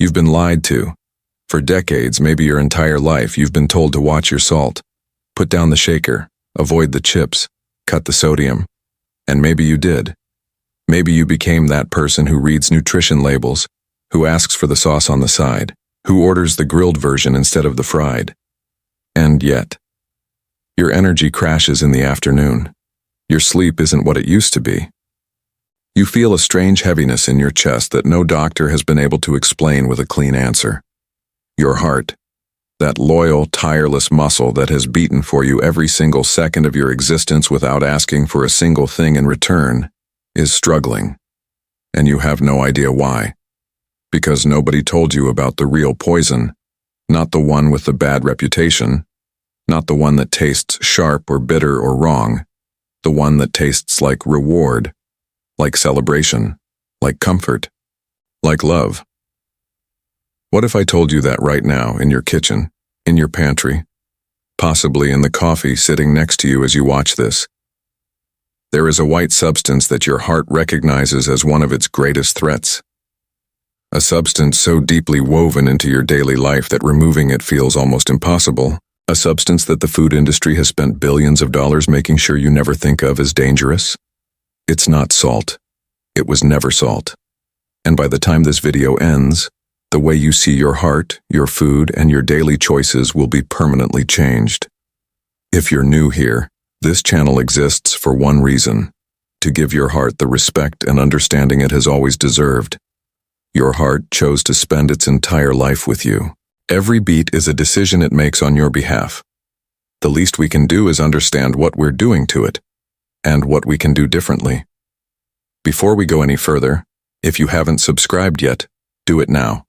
You've been lied to. For decades, maybe your entire life, you've been told to watch your salt. Put down the shaker, avoid the chips, cut the sodium. And maybe you did. Maybe you became that person who reads nutrition labels, who asks for the sauce on the side, who orders the grilled version instead of the fried. And yet, your energy crashes in the afternoon. Your sleep isn't what it used to be. You feel a strange heaviness in your chest that no doctor has been able to explain with a clean answer. Your heart, that loyal, tireless muscle that has beaten for you every single second of your existence without asking for a single thing in return, is struggling. And you have no idea why. Because nobody told you about the real poison, not the one with the bad reputation, not the one that tastes sharp or bitter or wrong, the one that tastes like reward, like celebration, like comfort, like love. What if I told you that right now in your kitchen, in your pantry, possibly in the coffee sitting next to you as you watch this? There is a white substance that your heart recognizes as one of its greatest threats. A substance so deeply woven into your daily life that removing it feels almost impossible. A substance that the food industry has spent billions of dollars making sure you never think of as dangerous. It's not salt. It was never salt. And by the time this video ends, the way you see your heart, your food, and your daily choices will be permanently changed. If you're new here, this channel exists for one reason: to give your heart the respect and understanding it has always deserved. Your heart chose to spend its entire life with you. Every beat is a decision it makes on your behalf. The least we can do is understand what we're doing to it, and what we can do differently. Before we go any further, if you haven't subscribed yet, do it now.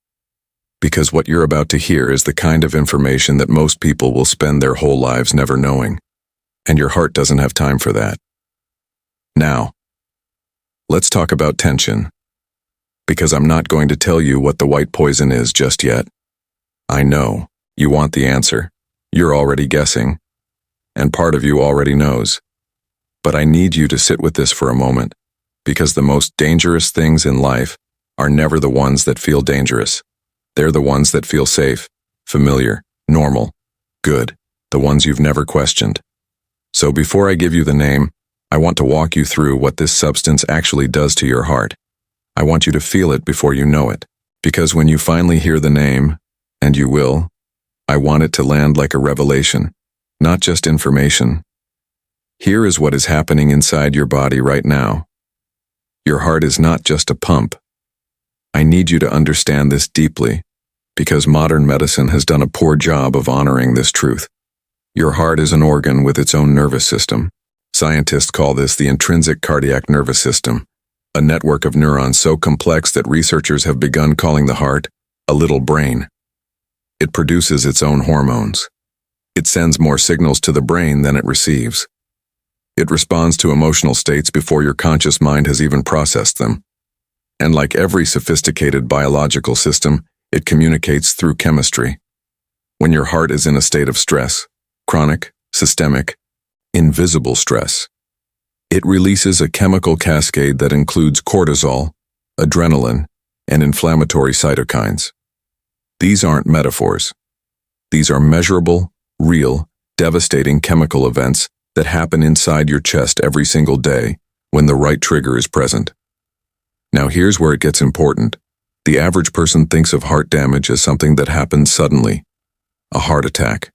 Because what you're about to hear is the kind of information that most people will spend their whole lives never knowing, and your heart doesn't have time for that. Now, let's talk about tension. Because I'm not going to tell you what the white poison is just yet. I know, you want the answer. You're already guessing. And part of you already knows. But I need you to sit with this for a moment, because the most dangerous things in life are never the ones that feel dangerous. They're the ones that feel safe, familiar, normal, good, the ones you've never questioned. So before I give you the name, I want to walk you through what this substance actually does to your heart. I want you to feel it before you know it, because when you finally hear the name, and you will, I want it to land like a revelation, not just information. Here is what is happening inside your body right now. Your heart is not just a pump. I need you to understand this deeply, because modern medicine has done a poor job of honoring this truth. Your heart is an organ with its own nervous system. Scientists call this the intrinsic cardiac nervous system, a network of neurons so complex that researchers have begun calling the heart a little brain. It produces its own hormones. It sends more signals to the brain than it receives. It responds to emotional states before your conscious mind has even processed them. And like every sophisticated biological system, it communicates through chemistry. When your heart is in a state of stress, chronic, systemic, invisible stress, it releases a chemical cascade that includes cortisol, adrenaline, and inflammatory cytokines. These aren't metaphors. These are measurable, real, devastating chemical events that happen inside your chest every single day when the right trigger is present. Now here's where it gets important. The average person thinks of heart damage as something that happens suddenly. A heart attack.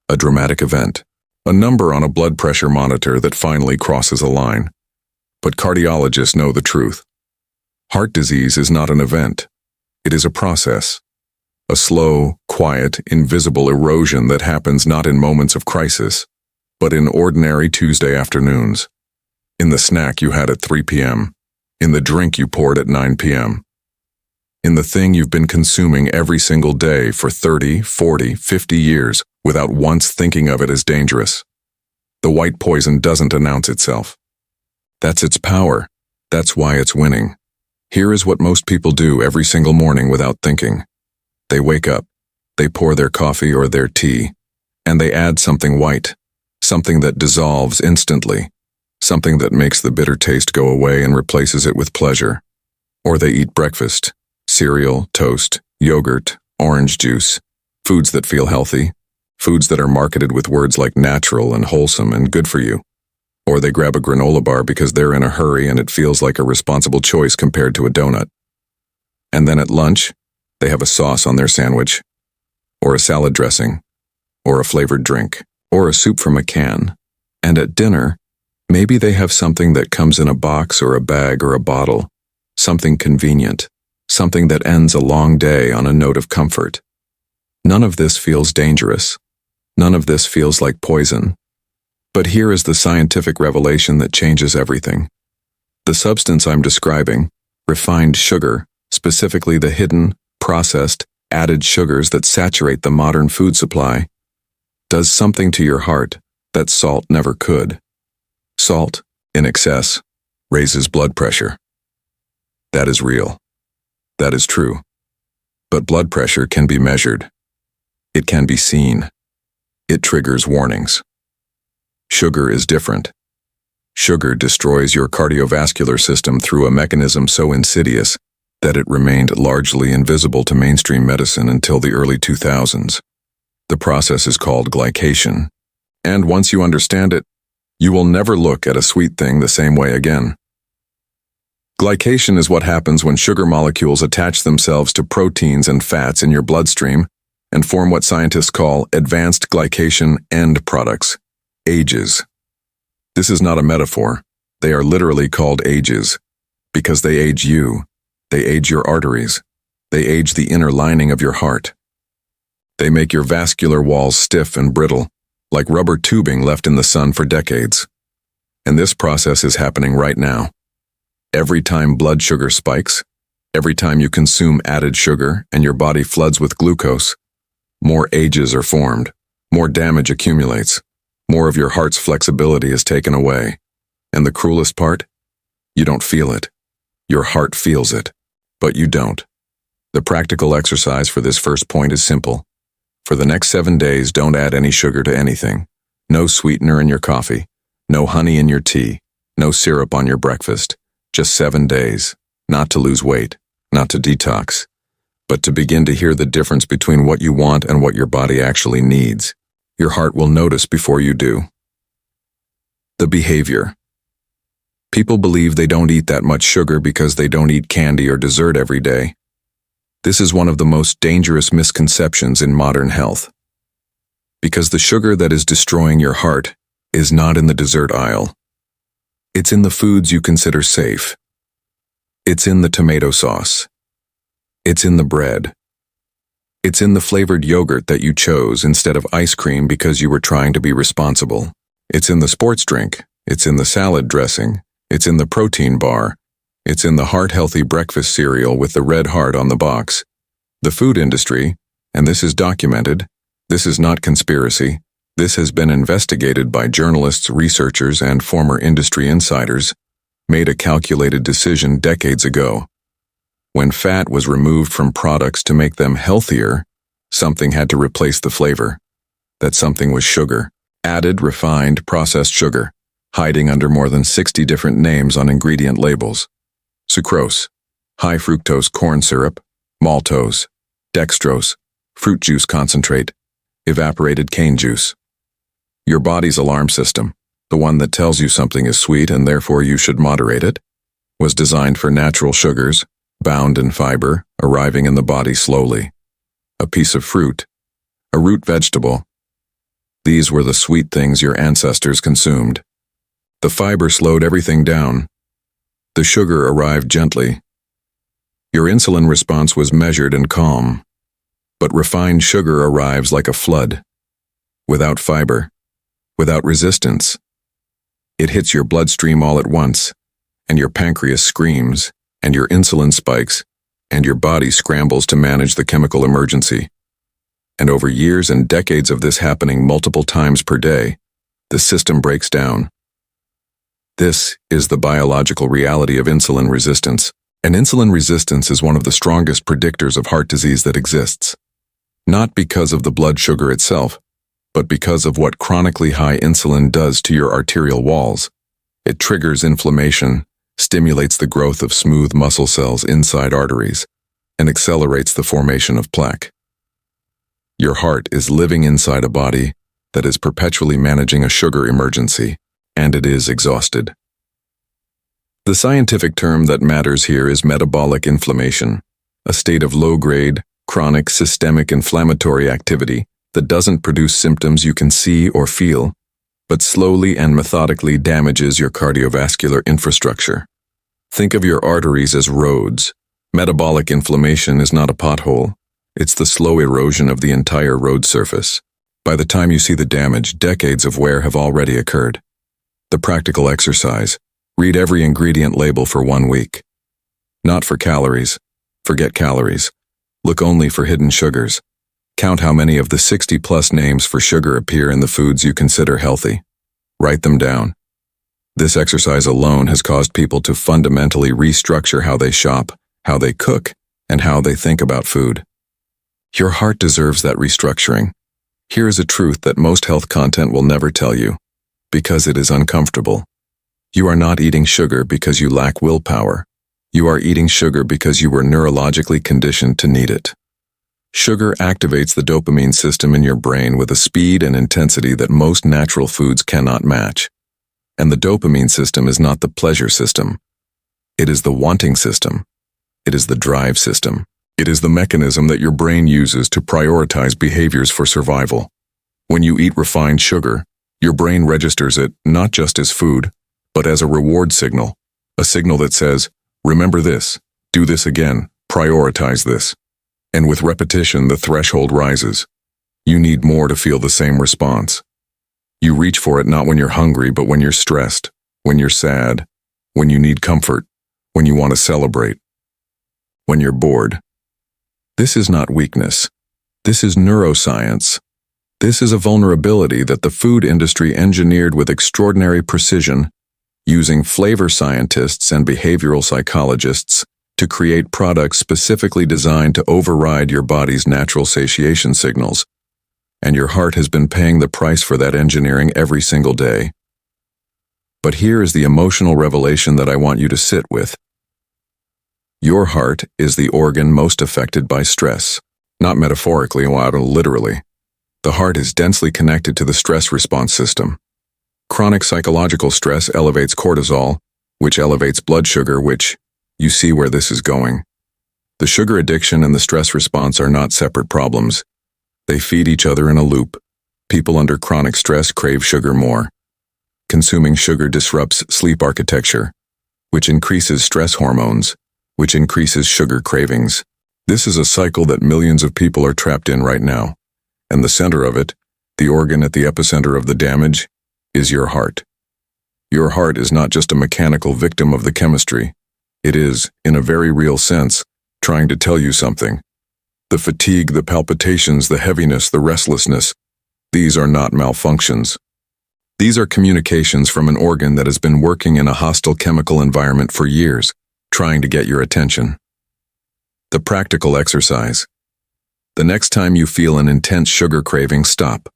A dramatic event. A number on a blood pressure monitor that finally crosses a line. But cardiologists know the truth. Heart disease is not an event. It is a process. A slow, quiet, invisible erosion that happens not in moments of crisis, but in ordinary Tuesday afternoons. In the snack you had at 3 p.m. In the drink you poured at 9 p.m. In the thing you've been consuming every single day for 30, 40, 50 years without once thinking of it as dangerous. The white poison doesn't announce itself. That's its power. That's why it's winning. Here is what most people do every single morning without thinking. They wake up, they pour their coffee or their tea, and they add something white, something that dissolves instantly, something that makes the bitter taste go away and replaces it with pleasure. Or they eat breakfast, cereal, toast, yogurt, orange juice, foods that feel healthy, foods that are marketed with words like natural and wholesome and good for you. Or they grab a granola bar because they're in a hurry and it feels like a responsible choice compared to a donut. And then at lunch, they have a sauce on their sandwich, or a salad dressing, or a flavored drink, or a soup from a can. And at dinner, maybe they have something that comes in a box or a bag or a bottle, something convenient, something that ends a long day on a note of comfort. None of this feels dangerous. None of this feels like poison. But here is the scientific revelation that changes everything. The substance I'm describing, refined sugar, specifically the hidden, processed, added sugars that saturate the modern food supply, does something to your heart that salt never could. Salt, in excess, raises blood pressure. That is real. That is true. But blood pressure can be measured. It can be seen. It triggers warnings. Sugar is different. Sugar destroys your cardiovascular system through a mechanism so insidious that it remained largely invisible to mainstream medicine until the early 2000s. The process is called glycation, and once you understand it, you will never look at a sweet thing the same way again. Glycation is what happens when sugar molecules attach themselves to proteins and fats in your bloodstream and form what scientists call advanced glycation end products, AGEs. This is not a metaphor. They are literally called AGEs because they age you. They age your arteries. They age the inner lining of your heart. They make your vascular walls stiff and brittle, like rubber tubing left in the sun for decades. And this process is happening right now. Every time blood sugar spikes, every time you consume added sugar and your body floods with glucose, more AGEs are formed, more damage accumulates, more of your heart's flexibility is taken away. And the cruelest part? You don't feel it. Your heart feels it, but you don't. The practical exercise for this first point is simple. For the next 7 days, don't add any sugar to anything. No sweetener in your coffee, no honey in your tea, no syrup on your breakfast. Just 7 days, not to lose weight, not to detox, but to begin to hear the difference between what you want and what your body actually needs. Your heart will notice before you do. The behavior. People believe they don't eat that much sugar because they don't eat candy or dessert every day. This is one of the most dangerous misconceptions in modern health. Because the sugar that is destroying your heart is not in the dessert aisle. It's in the foods you consider safe. It's in the tomato sauce. It's in the bread. It's in the flavored yogurt that you chose instead of ice cream because you were trying to be responsible. It's in the sports drink. It's in the salad dressing. It's in the protein bar. It's in the heart-healthy breakfast cereal with the red heart on the box. The food industry, and this is documented, this is not conspiracy, this has been investigated by journalists, researchers, and former industry insiders, made a calculated decision decades ago. When fat was removed from products to make them healthier, something had to replace the flavor. That something was sugar, added, refined, processed sugar, hiding under more than 60 different names on ingredient labels. Sucrose, high fructose corn syrup, maltose, dextrose, fruit juice concentrate, evaporated cane juice. Your body's alarm system, the one that tells you something is sweet and therefore you should moderate it, was designed for natural sugars, bound in fiber, arriving in the body slowly. A piece of fruit, a root vegetable. These were the sweet things your ancestors consumed. The fiber slowed everything down. The sugar arrived gently. Your insulin response was measured and calm. But refined sugar arrives like a flood. Without fiber. Without resistance. It hits your bloodstream all at once, and your pancreas screams, and your insulin spikes, and your body scrambles to manage the chemical emergency. And over years and decades of this happening multiple times per day, the system breaks down. This is the biological reality of insulin resistance, and insulin resistance is one of the strongest predictors of heart disease that exists. Not because of the blood sugar itself, but because of what chronically high insulin does to your arterial walls. It triggers inflammation, stimulates the growth of smooth muscle cells inside arteries, and accelerates the formation of plaque. Your heart is living inside a body that is perpetually managing a sugar emergency, and it is exhausted. The scientific term that matters here is metabolic inflammation, a state of low-grade, chronic systemic inflammatory activity that doesn't produce symptoms you can see or feel, but slowly and methodically damages your cardiovascular infrastructure. Think of your arteries as roads. Metabolic inflammation is not a pothole. It's the slow erosion of the entire road surface. By the time you see the damage, decades of wear have already occurred. The practical exercise: read every ingredient label for 1 week. Not for calories. Forget calories. Look only for hidden sugars. Count how many of the 60+ names for sugar appear in the foods you consider healthy. Write them down. This exercise alone has caused people to fundamentally restructure how they shop, how they cook, and how they think about food. Your heart deserves that restructuring. Here is a truth that most health content will never tell you, because it is uncomfortable. You are not eating sugar because you lack willpower. You are eating sugar because you were neurologically conditioned to need it. Sugar activates the dopamine system in your brain with a speed and intensity that most natural foods cannot match. And the dopamine system is not the pleasure system. It is the wanting system. It is the drive system. It is the mechanism that your brain uses to prioritize behaviors for survival. When you eat refined sugar, your brain registers it not just as food, but as a reward signal, a signal that says, remember this, do this again, prioritize this. And with repetition, the threshold rises. You need more to feel the same response. You reach for it not when you're hungry, but when you're stressed, when you're sad, when you need comfort, when you want to celebrate, when you're bored. This is not weakness. This is neuroscience. This is a vulnerability that the food industry engineered with extraordinary precision, using flavor scientists and behavioral psychologists to create products specifically designed to override your body's natural satiation signals. And your heart has been paying the price for that engineering every single day. But here is the emotional revelation that I want you to sit with. Your heart is the organ most affected by stress, not metaphorically or literally. The heart is densely connected to the stress response system. Chronic psychological stress elevates cortisol, which elevates blood sugar, which, you see where this is going. The sugar addiction and the stress response are not separate problems. They feed each other in a loop. People under chronic stress crave sugar more. Consuming sugar disrupts sleep architecture, which increases stress hormones, which increases sugar cravings. This is a cycle that millions of people are trapped in right now. And the center of it, the organ at the epicenter of the damage, is your heart. Your heart is not just a mechanical victim of the chemistry. It is, in a very real sense, trying to tell you something. The fatigue, the palpitations, the heaviness, the restlessness, these are not malfunctions. These are communications from an organ that has been working in a hostile chemical environment for years, trying to get your attention. The practical exercise. The next time you feel an intense sugar craving, stop.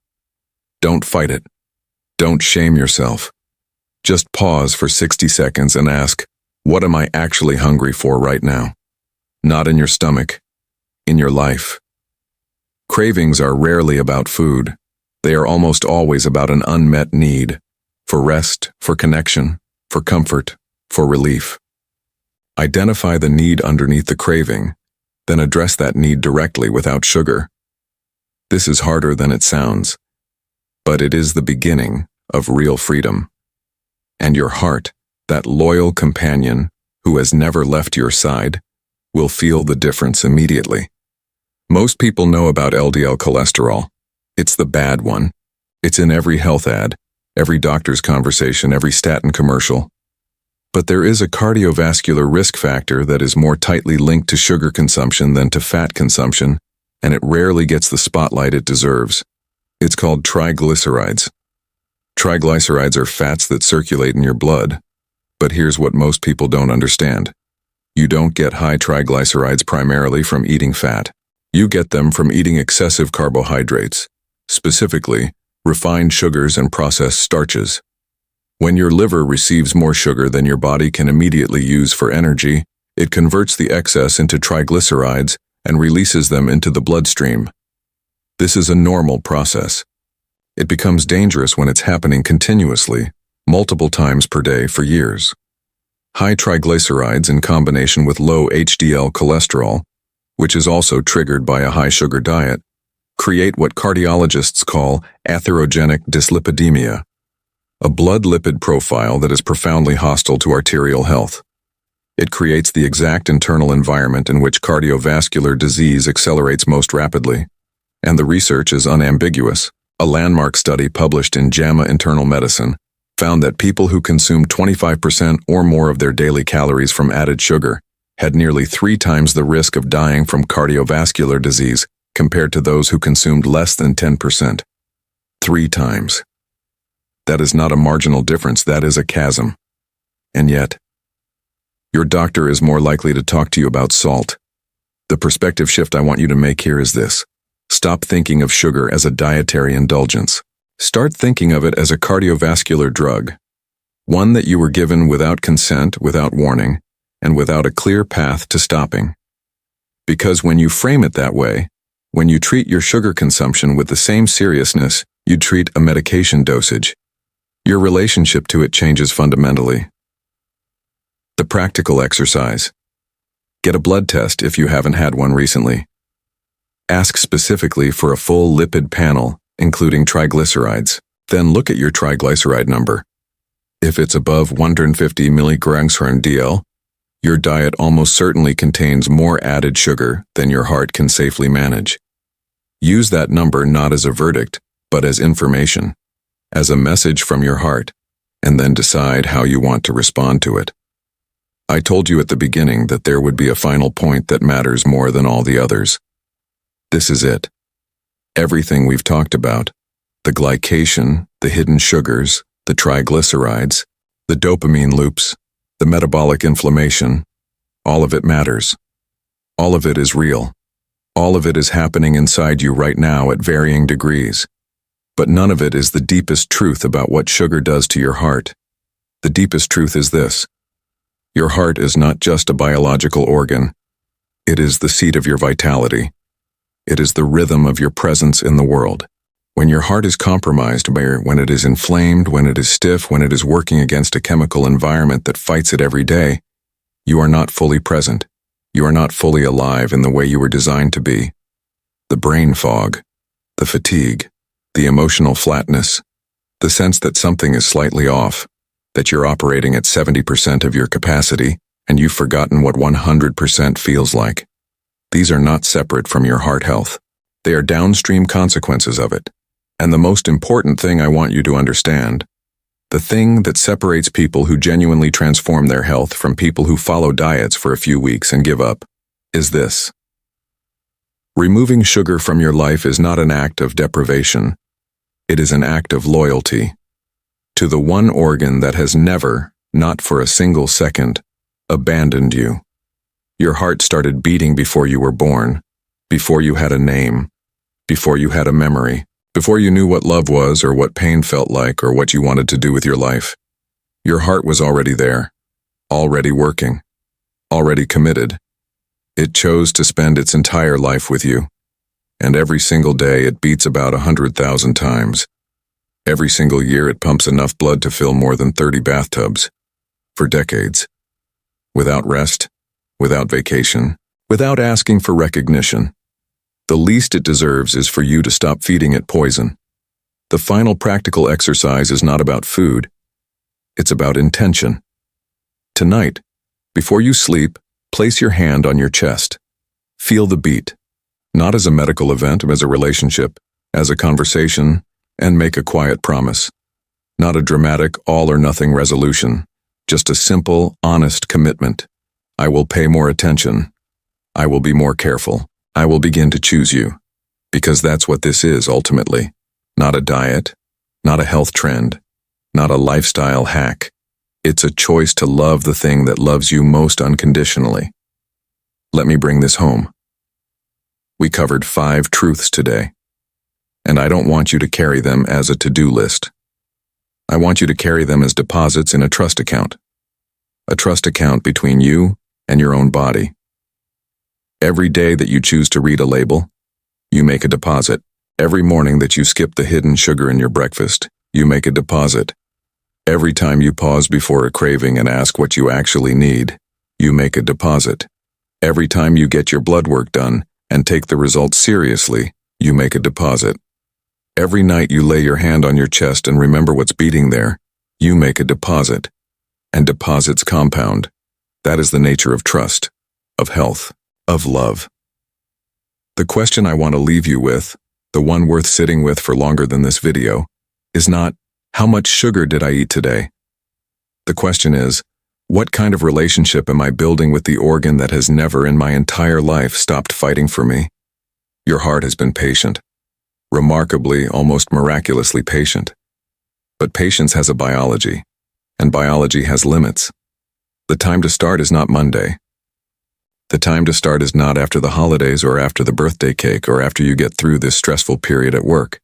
Don't fight it. Don't shame yourself. Just pause for 60 seconds and ask, what am I actually hungry for right now? Not in your stomach, in your life. Cravings are rarely about food. They are almost always about an unmet need, for rest, for connection, for comfort, for relief. Identify the need underneath the craving, then address that need directly without sugar. This is harder than it sounds, but it is the beginning of real freedom. And your heart, that loyal companion who has never left your side, will feel the difference immediately. Most people know about LDL cholesterol. It's the bad one. It's in every health ad, every doctor's conversation, every statin commercial. But there is a cardiovascular risk factor that is more tightly linked to sugar consumption than to fat consumption, and it rarely gets the spotlight it deserves. It's called triglycerides. Triglycerides are fats that circulate in your blood. But here's what most people don't understand. You don't get high triglycerides primarily from eating fat. You get them from eating excessive carbohydrates, specifically refined sugars and processed starches. When your liver receives more sugar than your body can immediately use for energy, It converts the excess into triglycerides and releases them into the bloodstream. This is a normal process. It becomes dangerous when it's happening continuously, multiple times per day for years. High triglycerides in combination with low HDL cholesterol, which is also triggered by a high sugar diet, create what cardiologists call atherogenic dyslipidemia, a blood lipid profile that is profoundly hostile to arterial health. It creates the exact internal environment in which cardiovascular disease accelerates most rapidly. And the research is unambiguous. A landmark study published in JAMA Internal Medicine found that people who consumed 25% or more of their daily calories from added sugar had nearly 3 times the risk of dying from cardiovascular disease compared to those who consumed less than 10%. 3 times. That is not a marginal difference, that is a chasm. And yet, your doctor is more likely to talk to you about salt. The perspective shift I want you to make here is this. Stop thinking of sugar as a dietary indulgence. Start thinking of it as a cardiovascular drug, one that you were given without consent, without warning, and without a clear path to stopping. Because when you frame it that way, when you treat your sugar consumption with the same seriousness you treat a medication dosage, your relationship to it changes fundamentally. The practical exercise. Get a blood test if you haven't had one recently. Ask specifically for a full lipid panel, including triglycerides. Then look at your triglyceride number. If it's above 150 milligrams per DL, your diet almost certainly contains more added sugar than your heart can safely manage. Use that number not as a verdict, but as information, as a message from your heart, and then decide how you want to respond to it. I told you at the beginning that there would be a final point that matters more than all the others. This is it. Everything we've talked about, the glycation, the hidden sugars, the triglycerides, the dopamine loops, the metabolic inflammation, all of it matters. All of it is real. All of it is happening inside you right now at varying degrees. But none of it is the deepest truth about what sugar does to your heart. The deepest truth is this. Your heart is not just a biological organ. It is the seat of your vitality. It is the rhythm of your presence in the world. When your heart is compromised, when it is inflamed, when it is stiff, when it is working against a chemical environment that fights it every day, you are not fully present. You are not fully alive in the way you were designed to be. The brain fog, the fatigue, the emotional flatness, the sense that something is slightly off, that you're operating at 70% of your capacity, and you've forgotten what 100% feels like. These are not separate from your heart health. They are downstream consequences of it. And the most important thing I want you to understand, the thing that separates people who genuinely transform their health from people who follow diets for a few weeks and give up, is this. Removing sugar from your life is not an act of deprivation. It is an act of loyalty to the one organ that has never, not for a single second, abandoned you. Your heart started beating before you were born, before you had a name, before you had a memory, before you knew what love was or what pain felt like or what you wanted to do with your life. Your heart was already there, already working, already committed. It chose to spend its entire life with you, and every single day it beats about 100,000 times. Every single year it pumps enough blood to fill more than 30 bathtubs. For decades. Without rest, without vacation, without asking for recognition. The least it deserves is for you to stop feeding it poison. The final practical exercise is not about food. It's about intention. Tonight, before you sleep, place your hand on your chest. Feel the beat. Not as a medical event, but as a relationship, as a conversation, and make a quiet promise. Not a dramatic all-or-nothing resolution, just a simple, honest commitment. I will pay more attention. I will be more careful. I will begin to choose you. Because that's what this is ultimately. Not a diet, not a health trend, not a lifestyle hack. It's a choice to love the thing that loves you most unconditionally. Let me bring this home. We covered 5 truths today. And I don't want you to carry them as a to-do list. I want you to carry them as deposits in a trust account. A trust account between you and your own body. Every day that you choose to read a label, you make a deposit. Every morning that you skip the hidden sugar in your breakfast, you make a deposit. Every time you pause before a craving and ask what you actually need, you make a deposit. Every time you get your blood work done and take the results seriously, you make a deposit. Every night you lay your hand on your chest and remember what's beating there, you make a deposit. And deposits compound. That is the nature of trust, of health, of love. The question I want to leave you with, the one worth sitting with for longer than this video, is not, how much sugar did I eat today? The question is, what kind of relationship am I building with the organ that has never in my entire life stopped fighting for me? Your heart has been patient. Remarkably, almost miraculously patient. But patience has a biology, and biology has limits. The time to start is not Monday. The time to start is not after the holidays or after the birthday cake or after you get through this stressful period at work.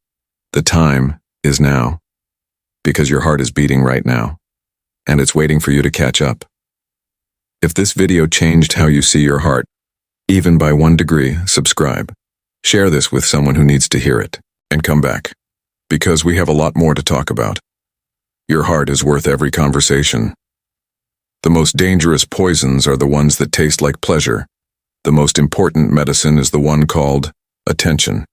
The time is now. Because your heart is beating right now. And it's waiting for you to catch up. If this video changed how you see your heart, even by 1 degree, subscribe. Share this with someone who needs to hear it, and come back. Because we have a lot more to talk about. Your heart is worth every conversation. The most dangerous poisons are the ones that taste like pleasure. The most important medicine is the one called attention.